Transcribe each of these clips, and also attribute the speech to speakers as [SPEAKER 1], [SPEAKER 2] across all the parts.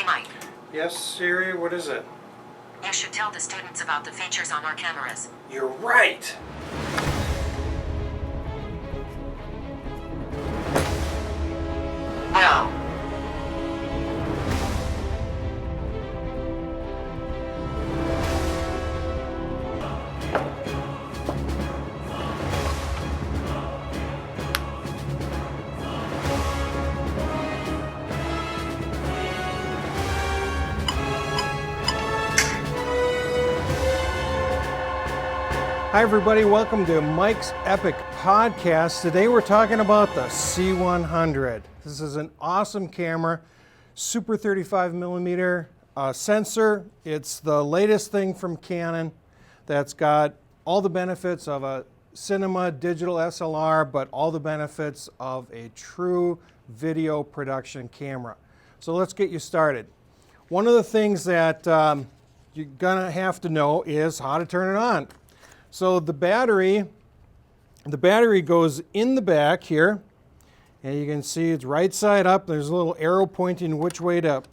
[SPEAKER 1] Hey Mike,
[SPEAKER 2] Yes, Siri, what is it?
[SPEAKER 1] you should tell the students about the features on our cameras.
[SPEAKER 2] You're right!
[SPEAKER 1] No.
[SPEAKER 2] Hi everybody, welcome to Mike's Epic Podcast. Today we're talking about the C100. This is an awesome camera, super 35mm sensor. It's the latest thing from Canon that's got all the benefits of a cinema digital SLR, but all the benefits of a true video production camera. So let's get you started. One of the things that you're gonna have to know is how to turn it on. So the battery goes in the back here, and you can see it's right side up. There's a little arrow pointing which way to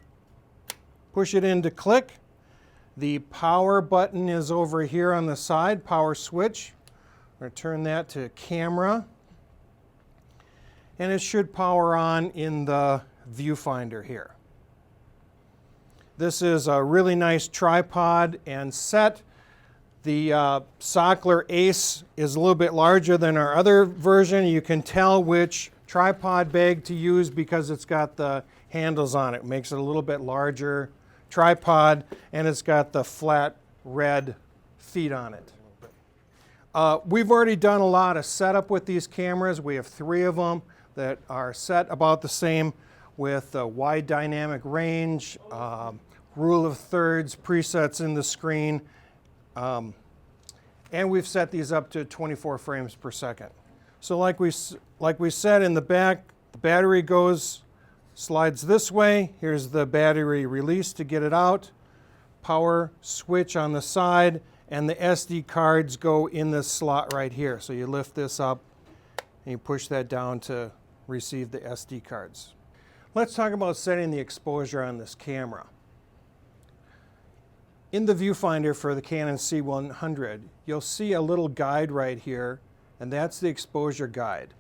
[SPEAKER 2] push it in to click. The power button is over here on the side, power switch. I'm going to turn that to camera. And it should power on in the viewfinder here. This is a really nice tripod and set. The Sockler Ace is a little bit larger than our other version. You can tell which tripod bag to use because it's got the handles on it. It makes it a little bit larger tripod, and it's got the flat red feet on it. We've already done a lot of setup with these cameras. We have 3 of them that are set about the same with wide dynamic range, rule of thirds, presets in the screen. And we've set these up to 24 frames per second. So like we said in the back, the battery slides this way. Here's the battery release to get it out. Power switch on the side, and the SD cards go in this slot right here. So you lift this up and you push that down to receive the SD cards. Let's talk about setting the exposure on this camera. In the viewfinder for the Canon C100, you'll see a little guide right here, and that's the exposure guide.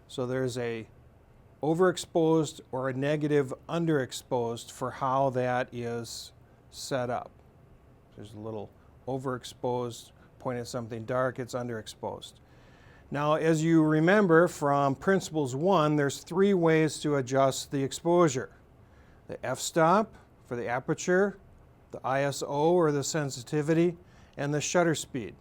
[SPEAKER 2] So there's a overexposed or a negative underexposed for how that is set up. There's a little overexposed, point at something dark, it's underexposed. Now, as you remember from Principles 1, there's 3 ways to adjust the exposure. The f-stop for the aperture, the ISO or the sensitivity, and the shutter speed.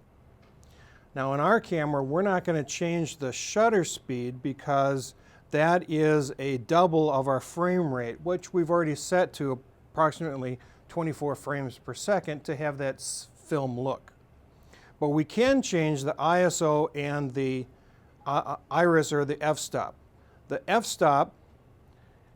[SPEAKER 2] Now in our camera, we're not going to change the shutter speed because that is a double of our frame rate, which we've already set to approximately 24 frames per second to have that film look. But we can change the ISO and the iris or the f-stop. The f-stop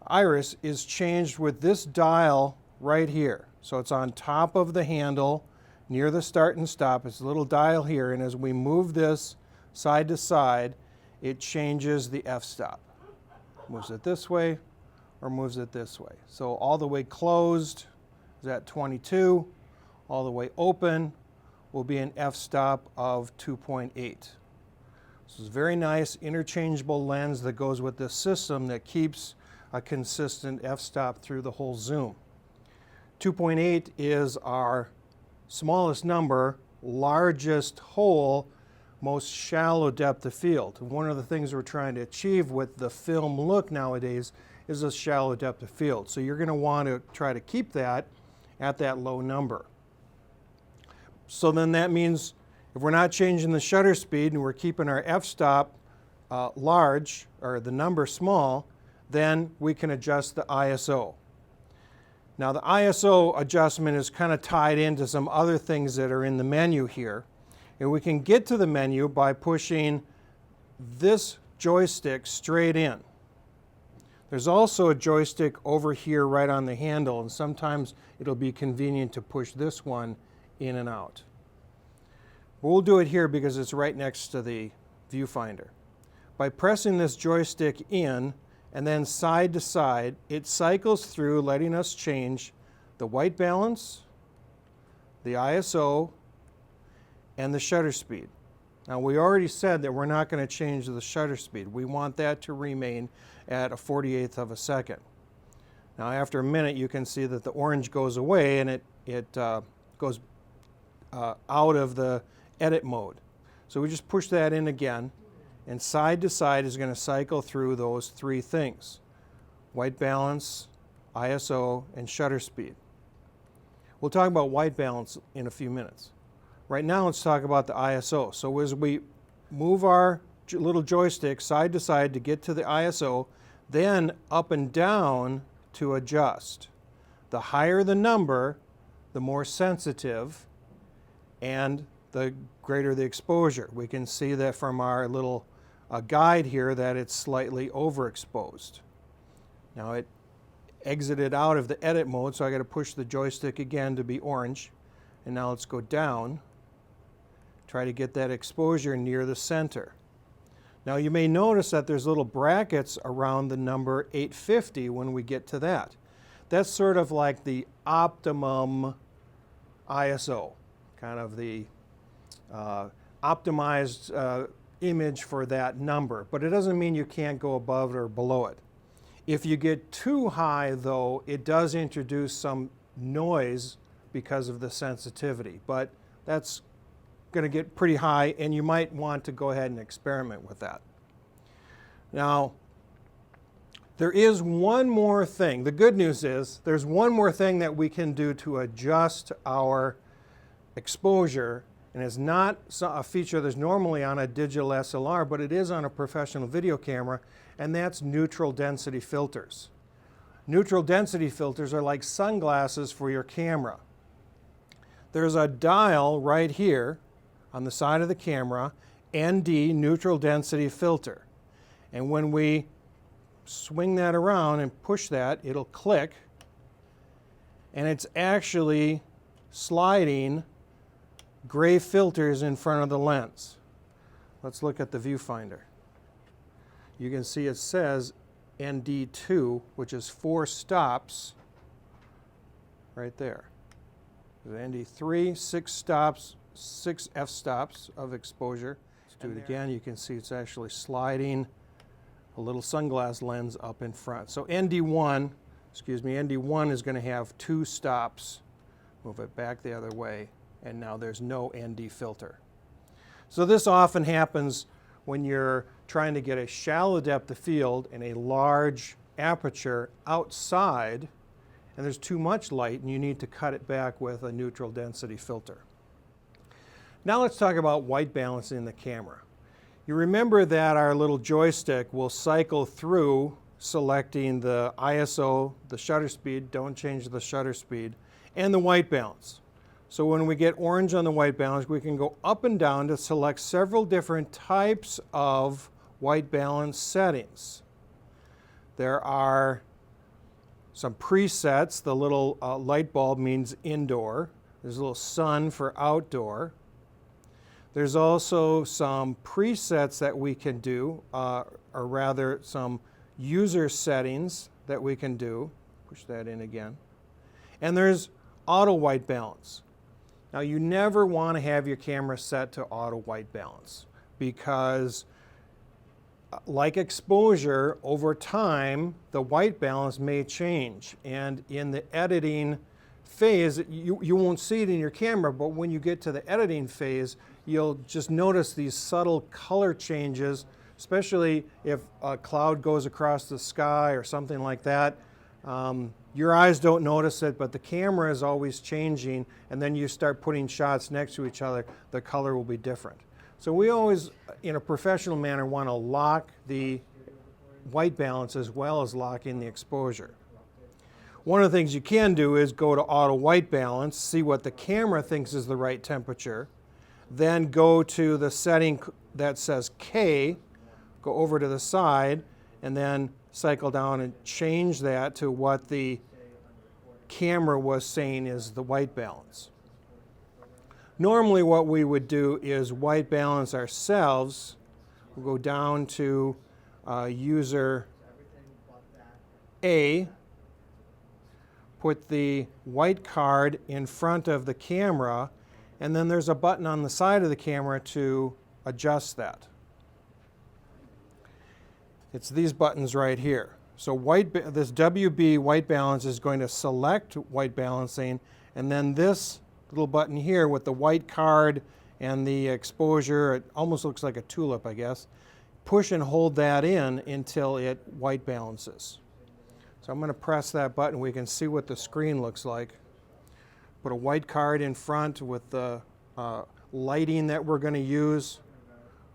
[SPEAKER 2] iris is changed with this dial right here. So it's on top of the handle near the start and stop. It's a little dial here, and as we move this side to side, it changes the f-stop. Moves it this way or moves it this way. So all the way closed is at 22. All the way open will be an f-stop of 2.8. This is a very nice interchangeable lens that goes with this system that keeps a consistent f-stop through the whole zoom. 2.8 is our smallest number, largest hole, most shallow depth of field. One of the things we're trying to achieve with the film look nowadays is a shallow depth of field. So you're going to want to try to keep that at that low number. So then that means if we're not changing the shutter speed and we're keeping our f-stop large, or the number small, then we can adjust the ISO. Now the ISO adjustment is kind of tied into some other things that are in the menu here. And we can get to the menu by pushing this joystick straight in. There's also a joystick over here right on the handle, and sometimes it'll be convenient to push this one in and out. But we'll do it here because it's right next to the viewfinder. By pressing this joystick in and then side to side, it cycles through, letting us change the white balance, the ISO, and the shutter speed. Now we already said that we're not going to change the shutter speed. We want that to remain at a 48th of a second. Now after a minute you can see that the orange goes away and it goes out of the edit mode. So we just push that in again, and side to side is going to cycle through those three things: white balance, ISO, and shutter speed. We'll talk about white balance in a few minutes. Right now let's talk about the ISO. So as we move our little joystick side to side to get to the ISO, then up and down to adjust. The higher the number, the more sensitive and the greater the exposure. We can see that from our little guide here that it's slightly overexposed. Now it exited out of the edit mode, so I got to push the joystick again to be orange. And now let's go down, try to get that exposure near the center. Now you may notice that there's little brackets around the number 850 when we get to that. That's sort of like the optimum ISO, kind of the optimized image for that number, but it doesn't mean you can't go above or below it. If you get too high though, it does introduce some noise because of the sensitivity, but that's going to get pretty high and you might want to go ahead and experiment with that. Now, there is one more thing. The good news is there's one more thing that we can do to adjust our exposure, and it's not a feature that's normally on a digital SLR, but it is on a professional video camera, and that's neutral density filters. Neutral density filters are like sunglasses for your camera. There's a dial right here on the side of the camera, ND, neutral density filter. And when we swing that around and push that, it'll click, and it's actually sliding gray filters in front of the lens. Let's look at the viewfinder. You can see it says ND2, which is 4 stops right there. The ND3, 6 stops, 6 f-stops of exposure. Let's do it again. You can see it's actually sliding a little sunglass lens up in front. So ND1 is going to have 2 stops. Move it back the other way, and now there's no ND filter. So this often happens when you're trying to get a shallow depth of field and a large aperture outside, and there's too much light and you need to cut it back with a neutral density filter. Now let's talk about white balance in the camera. You remember that our little joystick will cycle through selecting the ISO, the shutter speed, don't change the shutter speed, and the white balance. So when we get orange on the white balance, we can go up and down to select several different types of white balance settings. There are some presets. The little light bulb means indoor. There's a little sun for outdoor. There's also some presets that we can do, or rather some user settings that we can do. Push that in again. And there's auto white balance. Now you never want to have your camera set to auto white balance because like exposure, over time the white balance may change, and in the editing phase you won't see it in your camera, but when you get to the editing phase you'll just notice these subtle color changes, especially if a cloud goes across the sky or something like that. Your eyes don't notice it, but the camera is always changing, and then you start putting shots next to each other, the color will be different. So we always, in a professional manner, want to lock the white balance as well as locking the exposure. One of the things you can do is go to auto white balance, see what the camera thinks is the right temperature, then go to the setting that says K, go over to the side, and then cycle down and change that to what the camera was saying is the white balance. Normally what we would do is white balance ourselves. We'll go down to user A, put the white card in front of the camera, and then there's a button on the side of the camera to adjust that. It's these buttons right here. So this WB white balance is going to select white balancing, and then this little button here with the white card and the exposure, it almost looks like a tulip, I guess. Push and hold that in until it white balances. So I'm going to press that button. We can see what the screen looks like. Put a white card in front with the lighting that we're going to use.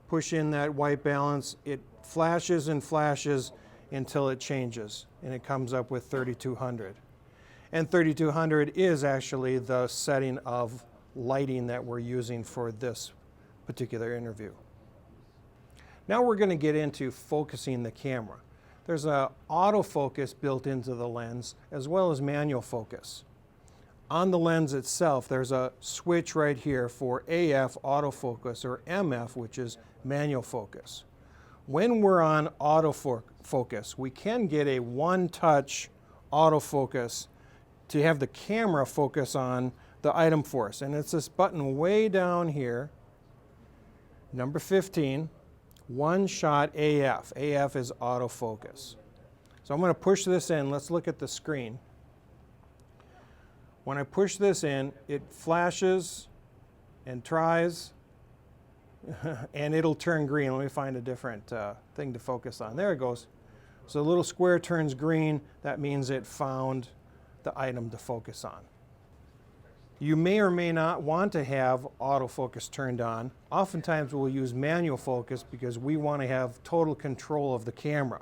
[SPEAKER 2] Push in that white balance. It flashes and flashes until it changes, and it comes up with 3200. And 3200 is actually the setting of lighting that we're using for this particular interview. Now we're going to get into focusing the camera. There's an autofocus built into the lens as well as manual focus. On the lens itself, there's a switch right here for AF autofocus or MF, which is manual focus. When we're on autofocus, we can get a one-touch autofocus to have the camera focus on the item for us. And it's this button way down here, number 15, one shot AF. AF is autofocus. So I'm going to push this in. Let's look at the screen. When I push this in, it flashes and tries, and it'll turn green. Let me find a different thing to focus on. There it goes. So the little square turns green. That means it found the item to focus on. You may or may not want to have autofocus turned on. Oftentimes we'll use manual focus because we want to have total control of the camera.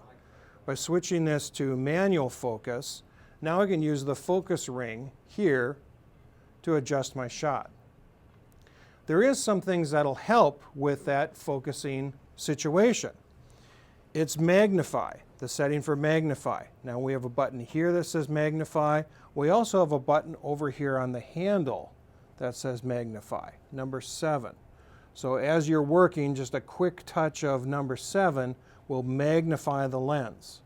[SPEAKER 2] By switching this to manual focus, now I can use the focus ring here to adjust my shot. There is some things that'll help with that focusing situation. It's magnify, the setting for magnify. Now we have a button here that says magnify. We also have a button over here on the handle that says magnify, number 7. So as you're working, just a quick touch of number 7 will magnify the lens.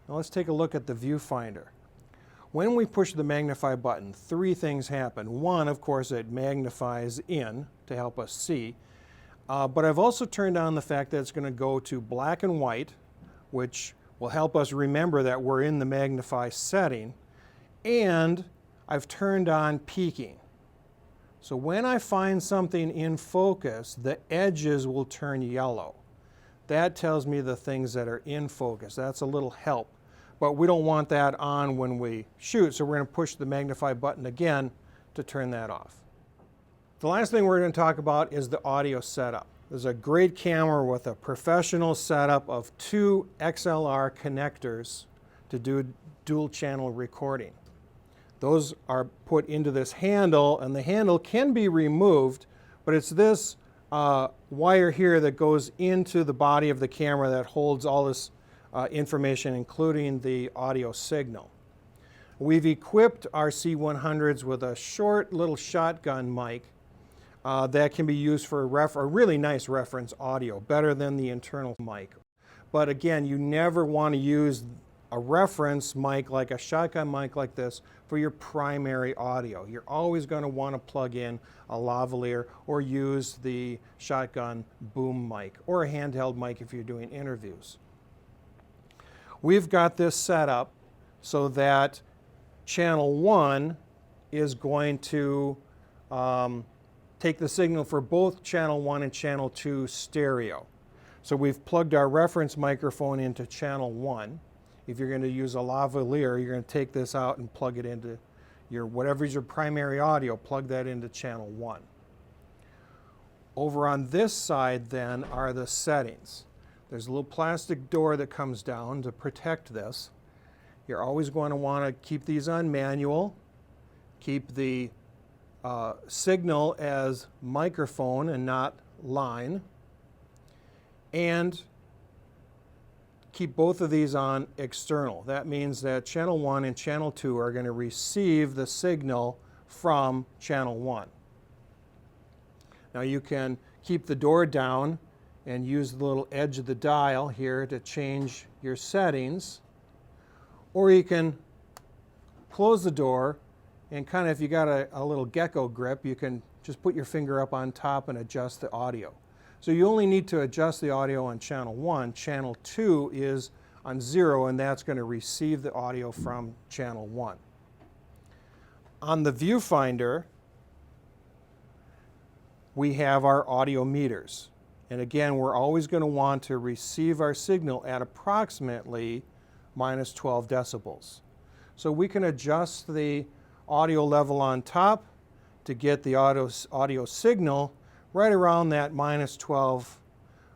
[SPEAKER 2] Now let's take a look at the viewfinder. When we push the magnify button, 3 things happen. One, of course, it magnifies in to help us see. But I've also turned on the fact that it's going to go to black and white, which will help us remember that we're in the magnify setting. And I've turned on peaking. So when I find something in focus, the edges will turn yellow. That tells me the things that are in focus. That's a little help. But we don't want that on when we shoot, so we're going to push the magnify button again to turn that off. The last thing we're going to talk about is the audio setup. There's a great camera with a professional setup of 2 XLR connectors to do dual channel recording. Those are put into this handle, and the handle can be removed, but it's this wire here that goes into the body of the camera that holds all this information, including the audio signal. We've equipped our C100s with a short little shotgun mic that can be used for a really nice reference audio, better than the internal mic. But again, you never want to use a reference mic like a shotgun mic like this for your primary audio. You're always going to want to plug in a lavalier or use the shotgun boom mic or a handheld mic if you're doing interviews. We've got this set up so that channel 1 is going to take the signal for both channel 1 and channel 2 stereo. So we've plugged our reference microphone into channel 1. If you're going to use a lavalier, you're going to take this out and plug it into whatever's your primary audio, plug that into channel 1. Over on this side then are the settings. There's a little plastic door that comes down to protect this. You're always going to want to keep these on manual, keep the signal as microphone and not line, and keep both of these on external. That means that channel 1 and channel 2 are going to receive the signal from channel 1. Now you can keep the door down and use the little edge of the dial here to change your settings, or you can close the door, and kind of if you got a little gecko grip, you can just put your finger up on top and adjust the audio. So you only need to adjust the audio on channel 1. Channel 2 is on 0, and that's going to receive the audio from channel 1. On the viewfinder, we have our audio meters. And again, we're always going to want to receive our signal at approximately minus 12 decibels. So we can adjust the audio level on top to get the audio signal right around that minus 12,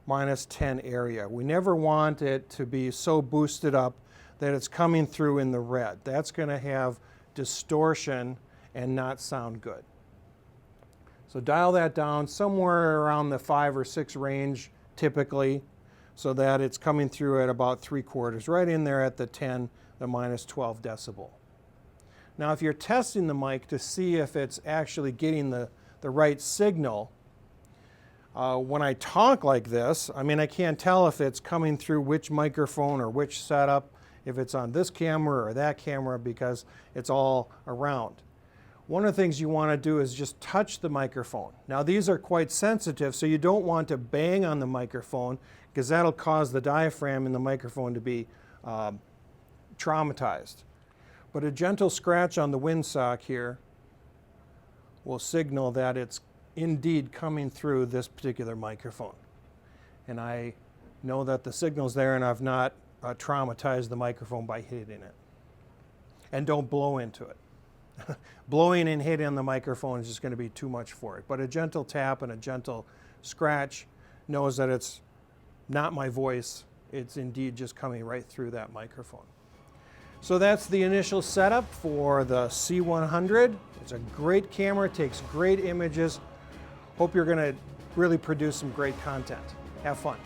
[SPEAKER 2] minus 10 area. We never want it to be so boosted up that it's coming through in the red. That's going to have distortion and not sound good. So dial that down somewhere around the 5 or 6 range typically, so that it's coming through at about 3/4, right in there at the 10, the minus 12 decibel. Now if you're testing the mic to see if it's actually getting the right signal, when I talk like this, I mean I can't tell if it's coming through which microphone or which setup, if it's on this camera or that camera, because it's all around. One of the things you want to do is just touch the microphone. Now these are quite sensitive, so you don't want to bang on the microphone because that'll cause the diaphragm in the microphone to be traumatized. But a gentle scratch on the windsock here will signal that it's indeed coming through this particular microphone. And I know that the signal's there, and I've not traumatized the microphone by hitting it. And don't blow into it. Blowing and hitting on the microphone is just going to be too much for it. But a gentle tap and a gentle scratch knows that it's not my voice. It's indeed just coming right through that microphone. So that's the initial setup for the C100. It's a great camera, takes great images. Hope you're going to really produce some great content. Have fun.